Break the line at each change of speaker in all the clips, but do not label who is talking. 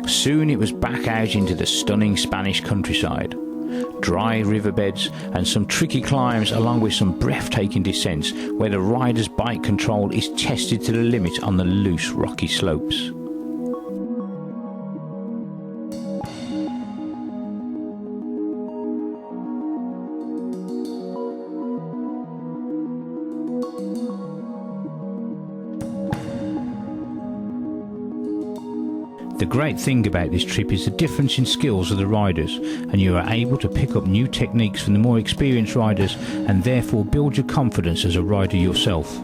Soon it was back out into the stunning Spanish countryside. Dry riverbeds and some tricky climbs, along with some breathtaking descents where the rider's bike control is tested to the limit on the loose rocky slopes. The great thing about this trip is the difference in skills of the riders, and you are able to pick up new techniques from the more experienced riders and therefore build your confidence as a rider yourself.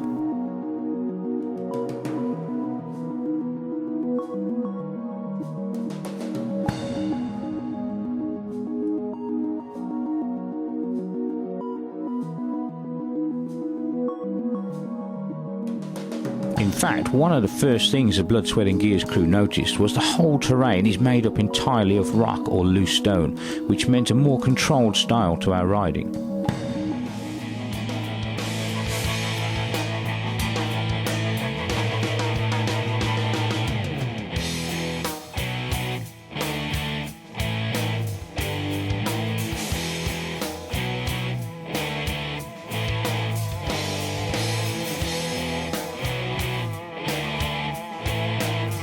In fact, one of the first things the Blood, Sweat and Gears crew noticed was the whole terrain is made up entirely of rock or loose stone, which meant a more controlled style to our riding.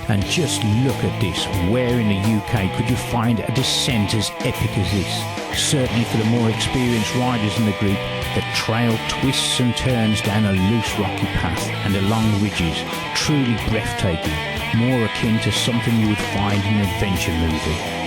And just look at this, where in the UK could you find a descent as epic as this? Certainly for the more experienced riders in the group, the trail twists and turns down a loose rocky path and along ridges, truly breathtaking, more akin to something you would find in an adventure movie.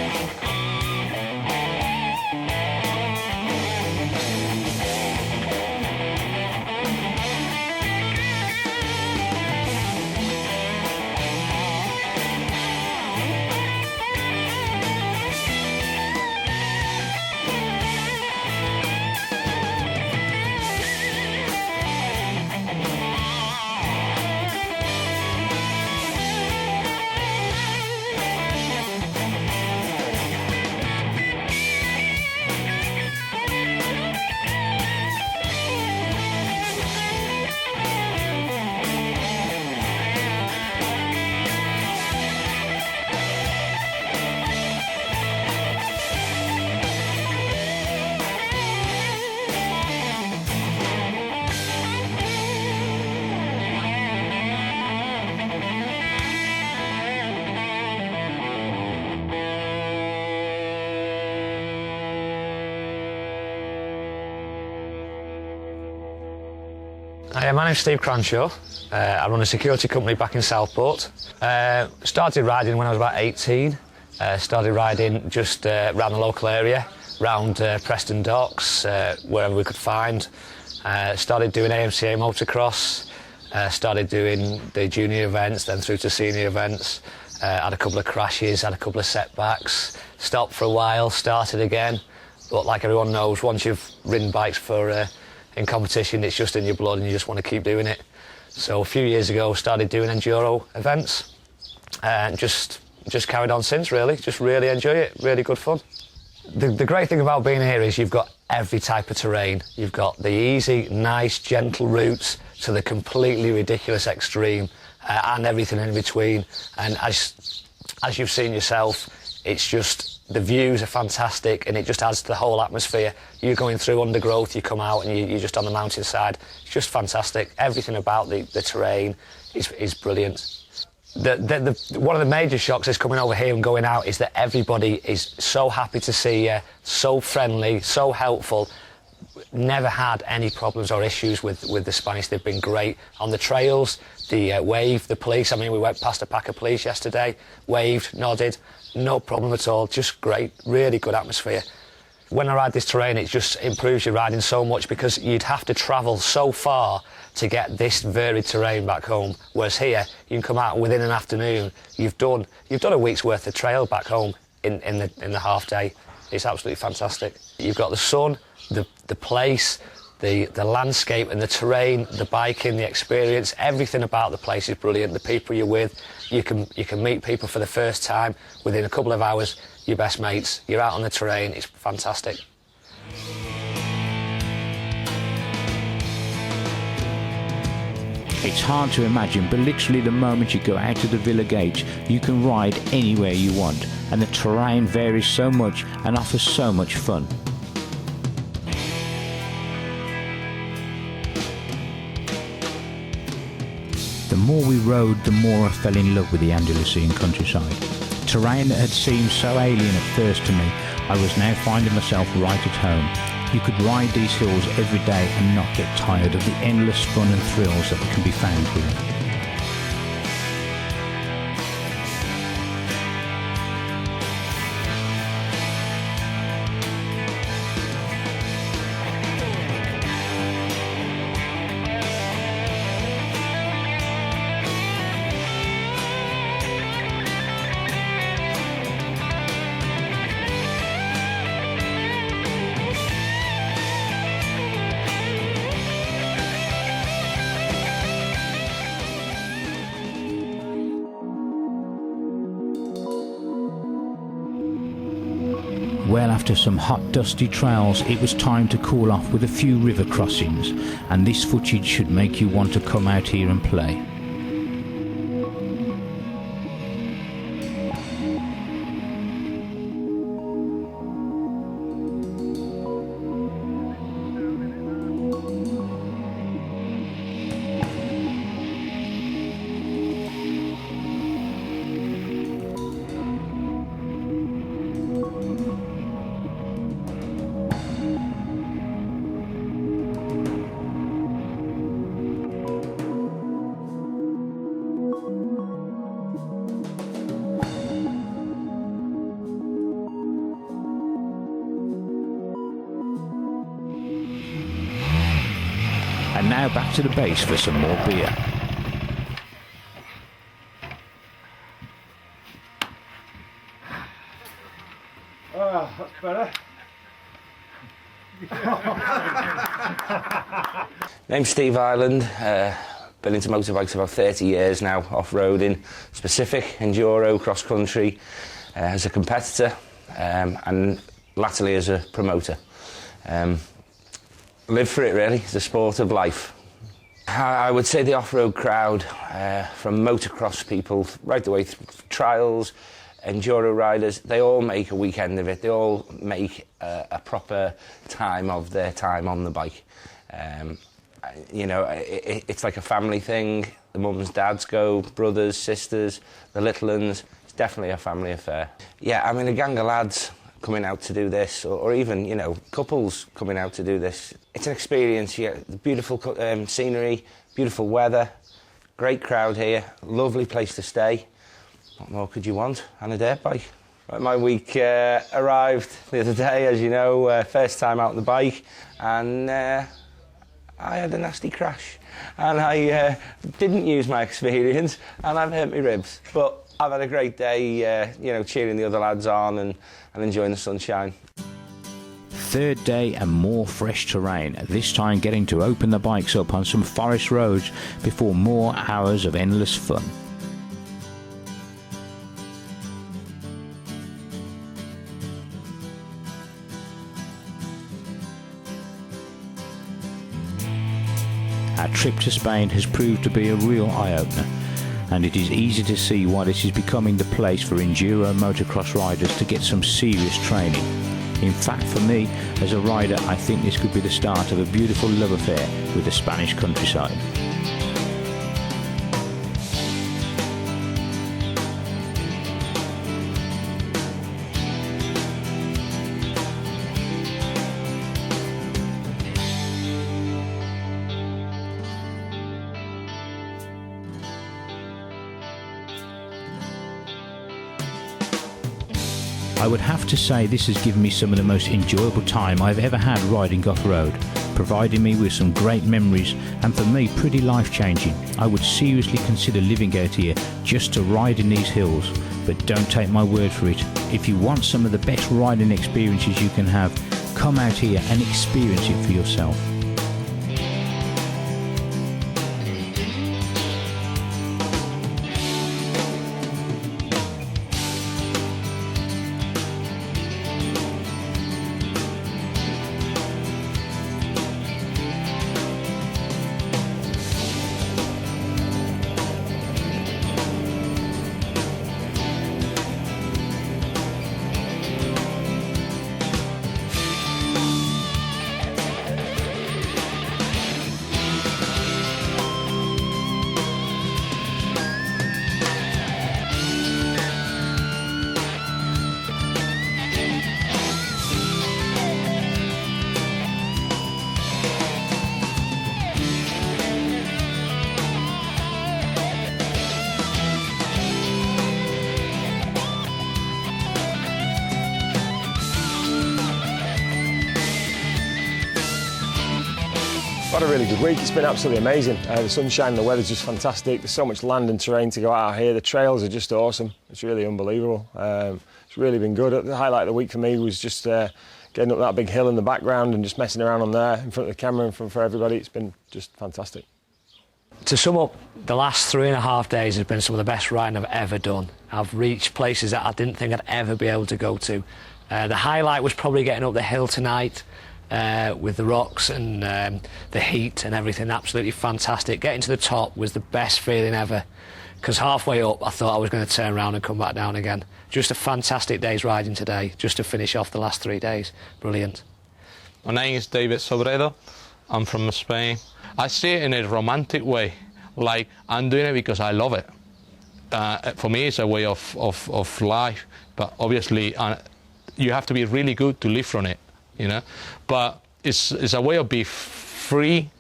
Hi, my name's Steve Cranshaw. I run a security company back in Southport. Started riding when I was about 18. Started riding just around the local area, around Preston Docks, wherever we could find. Started doing AMCA motocross, started doing the junior events, then through to senior events. Had a couple of crashes, had a couple of setbacks, stopped for a while, started again. But like everyone knows, once you've ridden bikes for in competition, it's just in your blood and you just want to keep doing it. So a few years ago, started doing enduro events and just carried on since, really. Just really enjoy it, really good fun. The great thing about being here is you've got every type of terrain. You've got the easy, nice, gentle routes to the completely ridiculous extreme and everything in between. And as you've seen yourself, it's just, the views are fantastic and it just adds to the whole atmosphere. You're going through undergrowth, you come out and you're just on the mountainside. It's just fantastic. Everything about the terrain is brilliant. One of the major shocks is coming over here and going out is that everybody is so happy to see you, so friendly, so helpful. Never had any problems or issues with the Spanish. They've been great on the trails. The wave, the police. I mean, we went past a pack of police yesterday, waved, nodded, no problem at all. Just great, really good atmosphere. When I ride this terrain, it just improves your riding so much because you'd have to travel so far to get this varied terrain back home. Whereas here, you can come out and within an afternoon, you've done a week's worth of trail back home in the half day. It's absolutely fantastic. You've got the sun, the place, the landscape and the terrain, the biking, the experience, everything about the place is brilliant. The people you're with, you can meet people for the first time within a couple of hours, your best mates. You're out on the terrain, it's fantastic.
It's hard to imagine, but literally the moment you go out of the villa gates, you can ride anywhere you want, and the terrain varies so much and offers so much fun. The more we rode, the more I fell in love with the Andalusian countryside. Terrain that had seemed so alien at first to me, I was now finding myself right at home. You could ride these hills every day and not get tired of the endless fun and thrills that can be found here. Well, after some hot, dusty trails, it was time to cool off with a few river crossings, and this footage should make you want to come out here and play. And now back to the base for some more beer.
Ah, that's better.
Name's Steve Ireland. Been into motorbikes about 30 years now, off-roading, specific, enduro, cross-country, as a competitor, and latterly as a promoter. Live for it really, it's a sport of life. I would say the off-road crowd, from motocross people right the way through trials, enduro riders, they all make a weekend of it. They all make a proper time of their time on the bike. You know, it's like a family thing. The mums, dads go, brothers, sisters, the little uns. It's definitely a family affair. Yeah, I mean, a gang of lads coming out to do this, or even, you know, couples coming out to do this. It's an experience. You get beautiful scenery, beautiful weather, great crowd here, lovely place to stay. What more could you want on a dirt bike? Right, my week arrived the other day, as you know, first time out on the bike, and I had a nasty crash. And I didn't use my experience, and I've hurt my ribs. But I've had a great day, you know, cheering the other lads on and enjoying the sunshine.
Third day and more fresh terrain, this time getting to open the bikes up on some forest roads before more hours of endless fun. Our trip to Spain has proved to be a real eye-opener, and it is easy to see why this is becoming the place for enduro motocross riders to get some serious training. In fact, for me, as a rider, I think this could be the start of a beautiful love affair with the Spanish countryside. I would have to say this has given me some of the most enjoyable time I've ever had riding off-road, providing me with some great memories and for me pretty life-changing. I would seriously consider living out here just to ride in these hills, but don't take my word for it. If you want some of the best riding experiences you can have, come out here and experience it for yourself.
had a really good week. It's been absolutely amazing. The sunshine, the weather's just fantastic. There's so much land and terrain to go out here. The trails are just awesome. It's really unbelievable. It's really been good. The highlight of the week for me was just getting up that big hill in the background and just messing around on there in front of the camera in front for everybody. It's been just fantastic.
To sum up, the last 3.5 days has been some of the best riding I've ever done. I've reached places that I didn't think I'd ever be able to go to. The highlight was probably getting up the hill tonight with the rocks and the heat and everything. Absolutely fantastic. Getting to the top was the best feeling ever, because halfway up I thought I was going to turn around and come back down again. Just a fantastic day's riding today, just to finish off the last 3 days. Brilliant.
My name is David Sobredo. I'm from Spain. I see it in a romantic way, like I'm doing it because I love it. For me, it's a way of life, but obviously you have to be really good to live from it, you know. But it's a way of being free.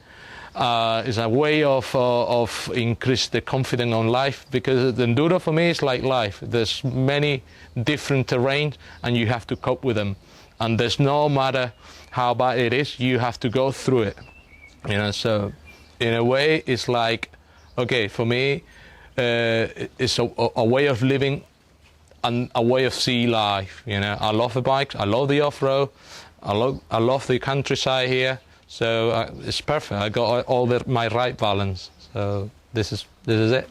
It's a way of increase the confidence on life, because the enduro for me is like life. There's many different terrains and you have to cope with them, and there's no matter how bad it is, you have to go through it, you know. So in a way it's like, okay, for me it's a way of living and a way of see life, you know. I love the bikes, I love the off-road, I love the countryside here, so it's perfect. I got all my right balance, so this is it.